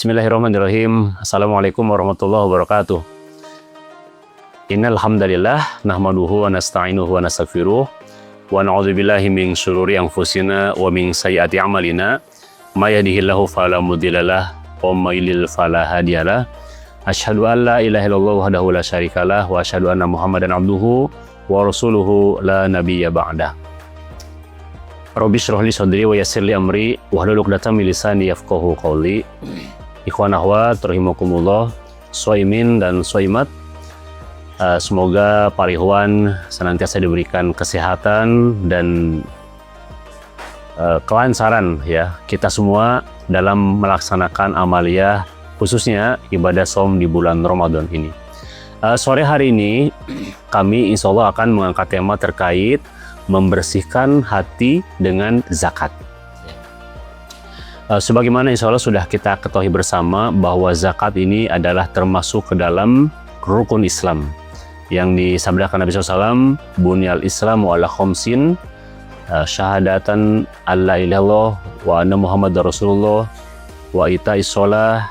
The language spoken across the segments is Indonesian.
Bismillahirrahmanirrahim. Assalamualaikum warahmatullahi wabarakatuh. Innal hamdalillah nahmaduhu wa nasta'inuhu wa nastaghfiruh wa na'udzubillahi min syururi anfusina wa min sayyiati a'malina. May yahdihillahu fala mudhillalah wa may yudlil fala hadiyalah. Asyhadu an la ilaha illallah wahdahu la syarikalah wa asyhadu anna Muhammadan abduhu wa rasuluhu la nabiyya ba'dah. Rabbi shrah li sadri wa yassir li amri wahlul 'uqdatam min lisani yafqahu qawli. Ikhwan akhwat rahimakumullah, shaimin dan shaimat, semoga para ikhwan senantiasa diberikan kesehatan dan kelancaran ya kita semua dalam melaksanakan amaliyah, khususnya ibadah shaum di bulan Ramadan ini. Sore hari ini kami insya Allah akan mengangkat tema terkait membersihkan hati dengan zakat. Sebagaimana insya Allah sudah kita ketahui bersama bahwa zakat ini adalah termasuk ke dalam rukun Islam yang disabdakan Nabi SAW, bunyal Islamu ala khomsin, syahadatan alla ilaha illallah wa anna Muhammadar Rasulullah wa ita'is sholah,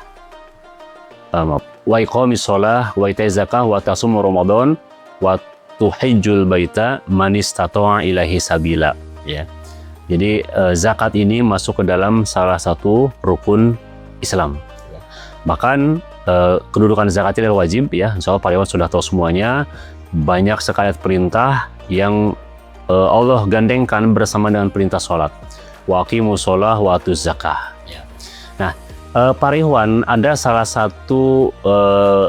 wa iqamis sholah wa ita'is zakah wa tasum Ramadan wa tuhijjul baita man istata'a ilaihi sabila. Ya. Jadi zakat ini masuk ke dalam salah satu rukun Islam. Bahkan kedudukan zakat ini adalah wajib ya. Insya Allah para ikhwan sudah tahu semuanya. Banyak sekali perintah yang Allah gandengkan bersama dengan perintah sholat. Wa aqimus sholah wa atuz zakah. Nah, para ikhwan, ada salah satu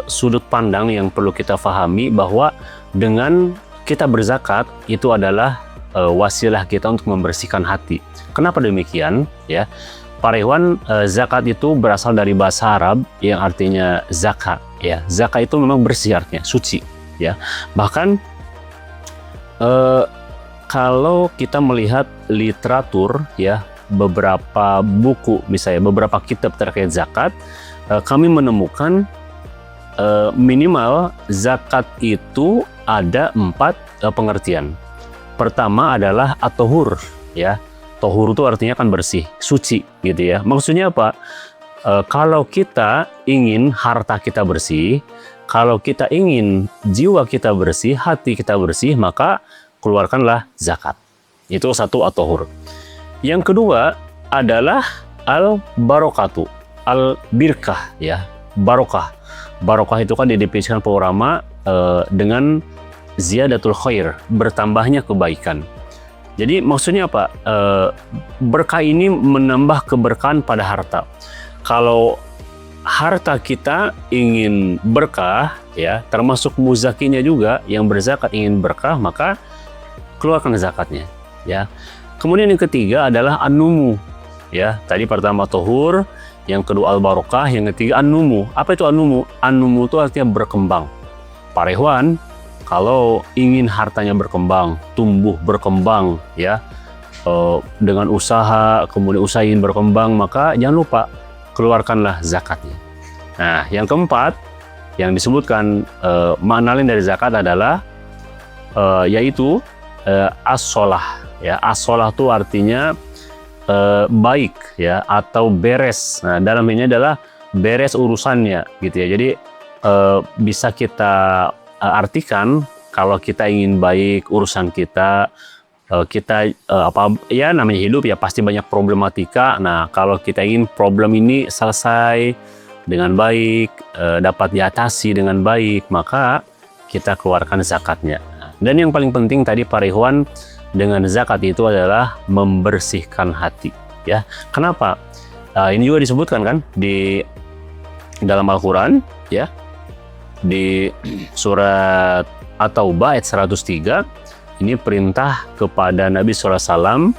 sudut pandang yang perlu kita fahami bahwa dengan kita berzakat itu adalah wasilah kita untuk membersihkan hati. Kenapa demikian? Ya, para ikhwan, zakat itu berasal dari bahasa Arab yang artinya zaka. Ya, zaka itu memang bersih artinya, suci. Ya, bahkan kalau kita melihat literatur, ya, beberapa buku, misalnya beberapa kitab terkait zakat, kami menemukan minimal zakat itu ada 4 pengertian. Pertama adalah at-tahur, ya. Tahur itu artinya kan bersih, suci, gitu ya. Maksudnya apa? Kalau kita ingin harta kita bersih, kalau kita ingin jiwa kita bersih, hati kita bersih, maka keluarkanlah zakat. Itu satu at-tahur. Yang kedua adalah al-barokatu, al-birkah, ya. Barokah. Barokah itu kan didefinisikan para ulama dengan ziyadatul khair, bertambahnya kebaikan. Jadi maksudnya apa? Berkah ini menambah keberkahan pada harta. Kalau harta kita ingin berkah, ya, termasuk muzakinya juga yang berzakat ingin berkah, maka keluarkan zakatnya, ya. Kemudian yang ketiga adalah an-numu, ya. Tadi pertama tohur, yang kedua al-barokah, yang ketiga an-numu. Apa itu an-numu? An-numu itu artinya berkembang. Para ikhwan, kalau ingin hartanya berkembang, tumbuh berkembang, ya, dengan usaha, kemudian usahain berkembang, maka jangan lupa keluarkanlah zakatnya. Nah, yang keempat yang disebutkan makna lain dari zakat adalah yaitu as-sholah. Ya, as-sholah itu artinya baik, ya, atau beres. Nah, dalam ini adalah beres urusannya, gitu ya. Jadi bisa kita artikan kalau kita ingin baik urusan kita, kita apa ya namanya hidup ya pasti banyak problematika. Nah, kalau kita ingin problem ini selesai dengan baik, dapat diatasi dengan baik, maka kita keluarkan zakatnya. Dan yang paling penting tadi para ikhwan, dengan zakat itu adalah membersihkan hati, ya. Kenapa? Ini juga disebutkan kan di dalam Al-Quran, ya. Di surat At-Taubah ayat 103, ini perintah kepada Nabi SAW,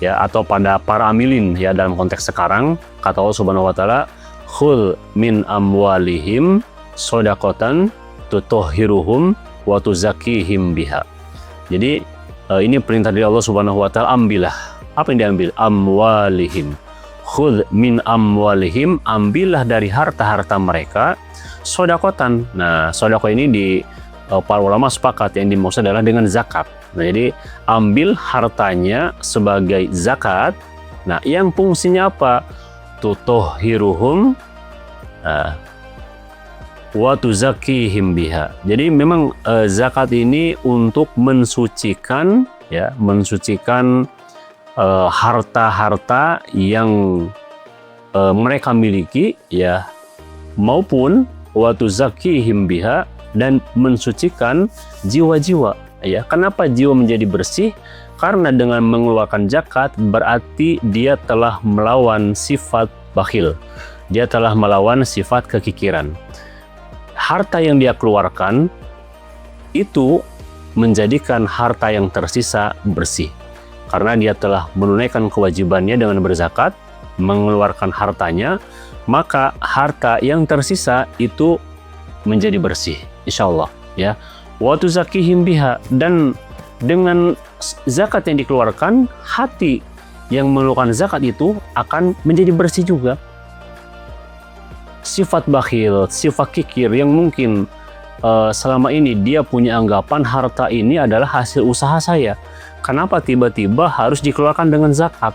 ya, atau pada para amilin, ya, dalam konteks sekarang, kata Allah Subhanahu wa taala, khul min amwalihim shadaqatan tutahhiruhum wa tuzakkihim biha. Jadi ini perintah dari Allah Subhanahu wa taala, ambillah. Apa yang diambil? Amwalihim. Khudh min amwalihim, ambillah dari harta-harta mereka sodakotan. Nah, sodako ini di para ulama sepakat yang dimaksud adalah dengan zakat. Nah, jadi ambil hartanya sebagai zakat. Nah, yang fungsinya apa? Tutahhiruhum, Wa tuzakkihim biha. Jadi memang zakat ini untuk mensucikan ya, mensucikan harta-harta yang mereka miliki ya, maupun wa tuzakkihim biha, dan mensucikan jiwa-jiwa ya. Kenapa jiwa menjadi bersih? Karena dengan mengeluarkan zakat berarti dia telah melawan sifat bakhil. Dia telah melawan sifat kekikiran. Harta yang dia keluarkan itu menjadikan harta yang tersisa bersih. Karena dia telah menunaikan kewajibannya dengan berzakat, mengeluarkan hartanya, maka harta yang tersisa itu menjadi bersih, insyaallah ya. Wa tuzakkihim biha, dan dengan zakat yang dikeluarkan, hati yang mengeluarkan zakat itu akan menjadi bersih juga. Sifat bakhil, sifat kikir yang mungkin selama ini dia punya anggapan harta ini adalah hasil usaha saya, kenapa tiba-tiba harus dikeluarkan dengan zakat?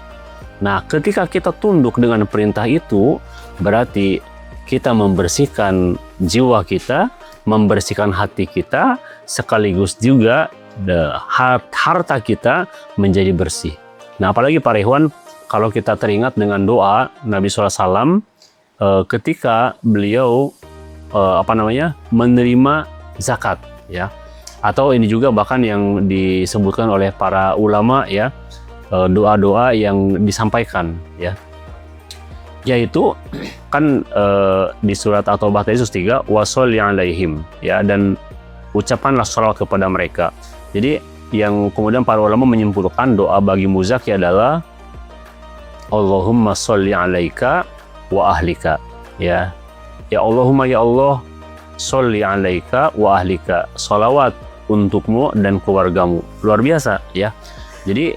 Nah, ketika kita tunduk dengan perintah itu, berarti kita membersihkan jiwa kita, membersihkan hati kita, sekaligus juga harta kita menjadi bersih. Nah, apalagi para ikhwan, kalau kita teringat dengan doa Nabi SAW ketika beliau menerima zakat ya, atau ini juga bahkan yang disebutkan oleh para ulama ya, doa-doa yang disampaikan ya, yaitu kan di surat At-Taubah tadi 3 washolli alaihim ya, dan ucapkanlah sholawat kepada mereka. Jadi yang kemudian para ulama menyimpulkan doa bagi muzaki adalah Allahumma sholli alaika wa ahlika ya. Ya Allahumma, ya Allah, sholli alaika wa ahlika, salawat untukmu dan keluargamu. Luar biasa ya. Jadi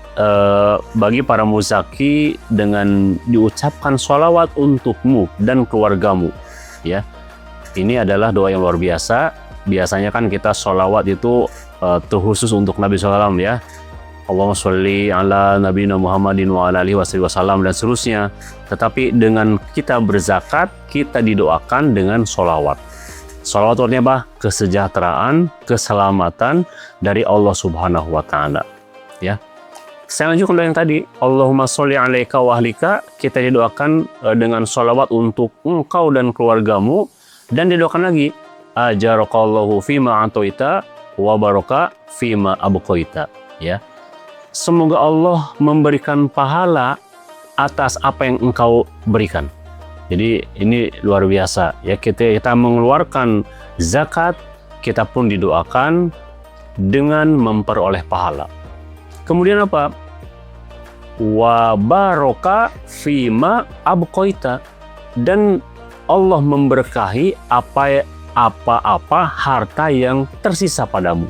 bagi para muzaki dengan diucapkan salawat untukmu dan keluargamu ya, ini adalah doa yang luar biasa. Biasanya kan kita salawat itu terkhusus untuk Nabi SAW ya, Allahumma sholli ala nabiyina Muhammadin wa ala alihi wasallam dan seterusnya. Tetapi dengan kita berzakat, kita didoakan dengan sholawat. Sholawat artinya apa? Kesejahteraan, keselamatan dari Allah Subhanahu wa Ta'ala ya. Saya lanjutkan yang tadi, Allahumma sholli alaika wa ahlika, kita didoakan dengan sholawat untuk engkau dan keluargamu, dan didoakan lagi ajarakallahu fima atoita wa baraka fima abqaita ya. Semoga Allah memberikan pahala atas apa yang engkau berikan. Jadi ini luar biasa ya, kita mengeluarkan zakat, kita pun didoakan dengan memperoleh pahala. Kemudian apa? Wa baraka fima abqaita, dan Allah memberkahi apa-apa harta yang tersisa padamu.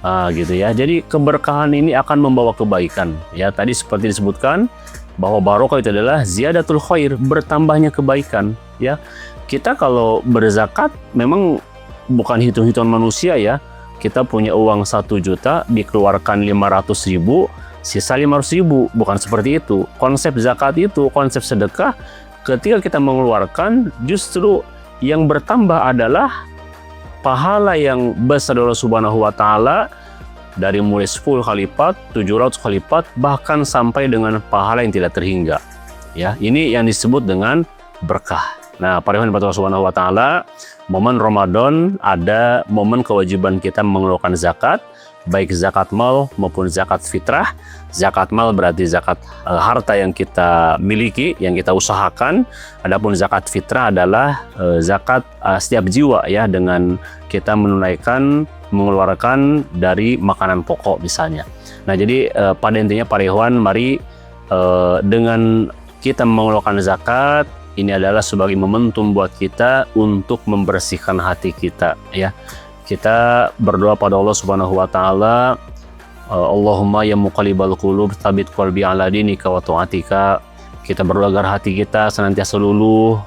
Gitu ya. Jadi keberkahan ini akan membawa kebaikan. Ya, tadi seperti disebutkan bahwa barokah itu adalah ziyadatul khair, bertambahnya kebaikan. Ya, kita kalau berzakat memang bukan hitung-hitungan manusia ya. Kita punya uang 1 juta, dikeluarkan 500.000, sisa 500.000. Bukan seperti itu. Konsep zakat itu, konsep sedekah, ketika kita mengeluarkan, justru yang bertambah adalah pahala yang besar dari Allah Subhanahu wa Ta'ala, dari mulai 10 kali lipat, 700 kali lipat, bahkan sampai dengan pahala yang tidak terhingga. Ya, ini yang disebut dengan berkah. Nah, para ikhwan Allah Subhanahu wa Ta'ala, momen Ramadan ada momen kewajiban kita mengeluarkan zakat, baik zakat mal maupun zakat fitrah. Zakat mal berarti zakat harta yang kita miliki, yang kita usahakan. Adapun zakat fitrah adalah zakat setiap jiwa ya, dengan kita mengeluarkan dari makanan pokok misalnya. Nah, jadi pada intinya para ikhwan, mari dengan kita mengeluarkan zakat, ini adalah sebagai momentum buat kita untuk membersihkan hati kita ya. Kita berdoa pada Allah Subhanahu wa Ta'ala, Allahumma ya muqallibal qulub tsabbit qalbi ala dinika wa ta'atika. Kita berdoa agar hati kita senantiasa luluh,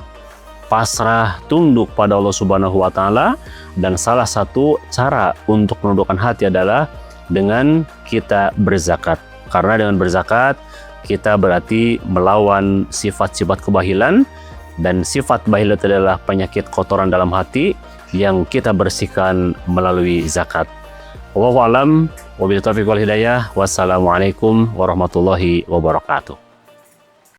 pasrah, tunduk pada Allah Subhanahu wa Ta'ala, dan salah satu cara untuk menundukkan hati adalah dengan kita berzakat. Karena dengan berzakat kita berarti melawan sifat-sifat kebahilan Dan sifat bakhil itu adalah penyakit kotoran dalam hati yang kita bersihkan melalui zakat. Wallahu a'lam, wabillahi taufiq wal hidayah. Wassalamualaikum warahmatullahi wabarakatuh.